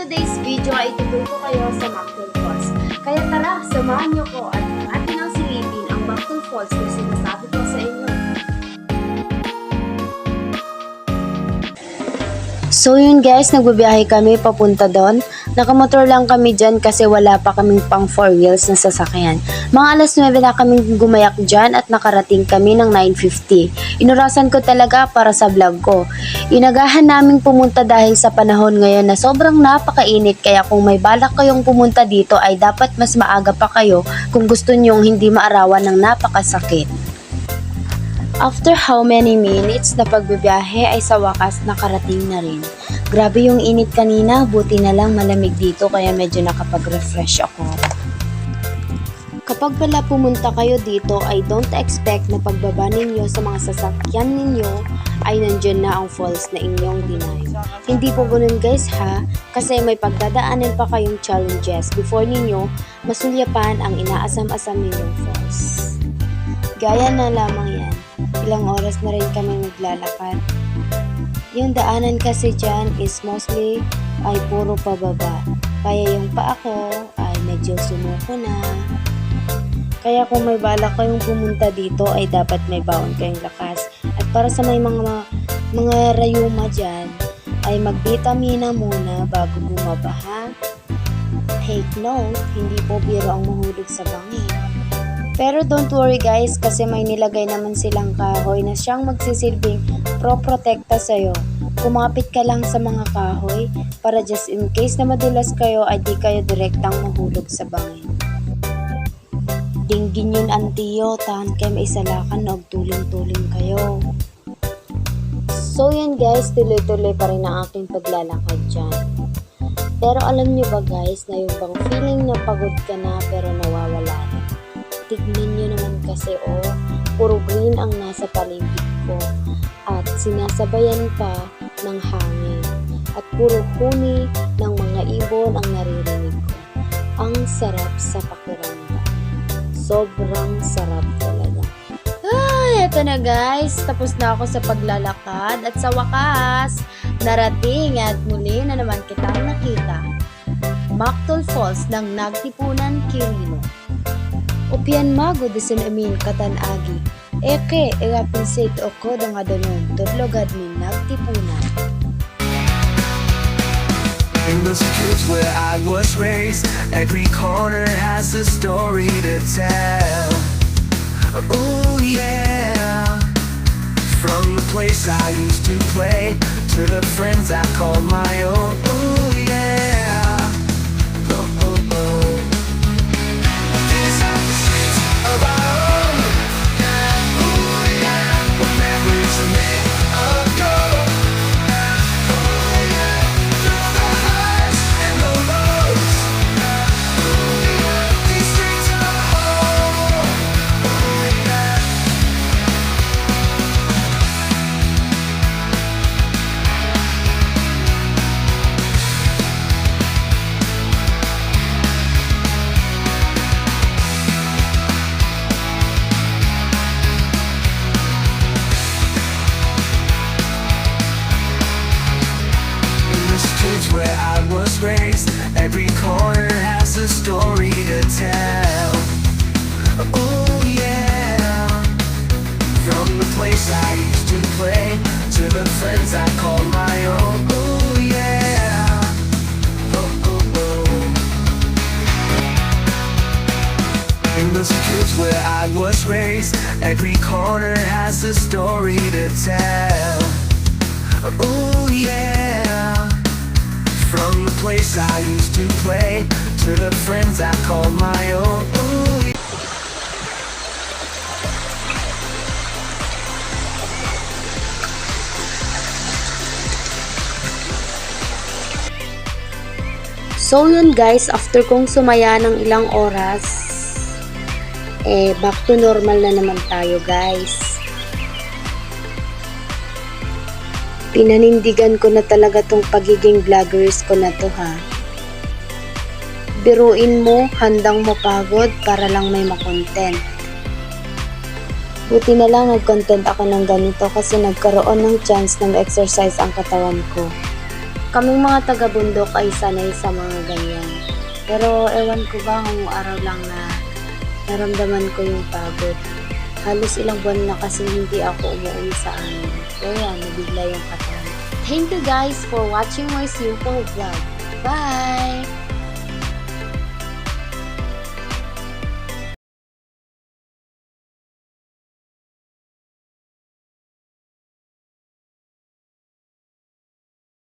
today's video ay ituturo ko kayo sa Mactul Falls. Kaya tara, samahan niyo ko at atin ang silipin ang Mactul Falls na sinasabi ko sa inyo. So yun guys, nagbabiyahe kami papunta doon. Nakamotor lang kami dyan kasi wala pa kaming pang 4 wheels na sasakyan. Mga alas 9 na kaming gumayak dyan at nakarating kami ng 9:50. Inurasan ko talaga para sa vlog ko. Inagahan naming pumunta dahil sa panahon ngayon na sobrang napakainit, kaya kung may balak kayong pumunta dito ay dapat mas maaga pa kayo kung gusto nyong hindi maarawan ng napakasakit. After how many minutes na pagbibiyahe ay sa wakas nakarating na rin. Grabe yung init kanina, buti na lang malamig dito kaya medyo nakapag-refresh ako. Kapag pala pumunta kayo dito ay don't expect na pagbaba ninyo sa mga sasakyan ninyo ay nandyan na ang falls na inyong dinay. Hindi po ganun guys ha, kasi may pagdadaanan pa kayong challenges before ninyo masulyapan ang inaasam-asam ninyong falls. Gaya na lamang yan. Ilang oras na rin kami maglalakad. Yung daanan kasi dyan is mostly ay puro pababa. Kaya yung paa ko ay medyo sumuko na. Kaya kung may balak kayong pumunta dito ay dapat may baon kayong lakas. At para sa may mga rayuma dyan ay magbitamina muna bago bumaba ha. Take note, hindi po biro ang mahulog sa bangin. Pero don't worry guys, kasi may nilagay naman silang kahoy na siyang magsisilbing pro-protekta sa'yo. Kumapit ka lang sa mga kahoy para just in case na madulas kayo ay di kayo direktang mahulog sa bangin. Dinggin yun antiyo, tahan kayo maisalakan na tuling-tuling kayo. So yun guys, tuloy-tuloy pa rin ang aking paglalakad dyan. Pero alam nyo ba guys, na yung bang feeling na pagod ka na pero nawawala na. Tignan nyo naman kasi puro green ang nasa paligid ko at sinasabayan pa ng hangin at puro huni ng mga ibon ang naririnig ko. Ang sarap sa pakiramdam. Sobrang sarap talaga. Ay, eto na guys. Tapos na ako sa paglalakad at sa wakas, narating at muli na naman kitang nakita. Mactul Falls ng Nagtipunan, Quirino. Upian mago desin amin katan agi. Eke pinsit oko da nga donon tudlogad min nagtipunan. In the streets where I was raised, every corner has a story to tell. Oh yeah. From the place I used to play to the friends I call my own. Oh yeah. Where I was raised, every corner has a story to tell. Oh yeah. From the place I used to play to the friends I call my own. Oh yeah. Oh, oh, oh. In the streets where I was raised, every corner has a story to tell. Oh yeah. From the place I used to play to the friends I call my own. Ooh. So yun guys, after kong sumaya ng ilang oras, back to normal na naman tayo guys. Pinanindigan ko na talaga tong pagiging vloggers ko na to ha. Biruin mo, handang mapagod para lang may makontent. Buti na lang nag-content ako ng ganito kasi nagkaroon ng chance na ma-exercise ang katawan ko. Kaming mga taga-bundok ay sanay sa mga ganyan. Pero ewan ko ba kung araw lang na naramdaman ko yung pagod. Halos ilang buwan na kasi hindi ako umuwi sa amin. Kaya nabigla yung katawan. Thank you guys for watching my simple vlog. Bye!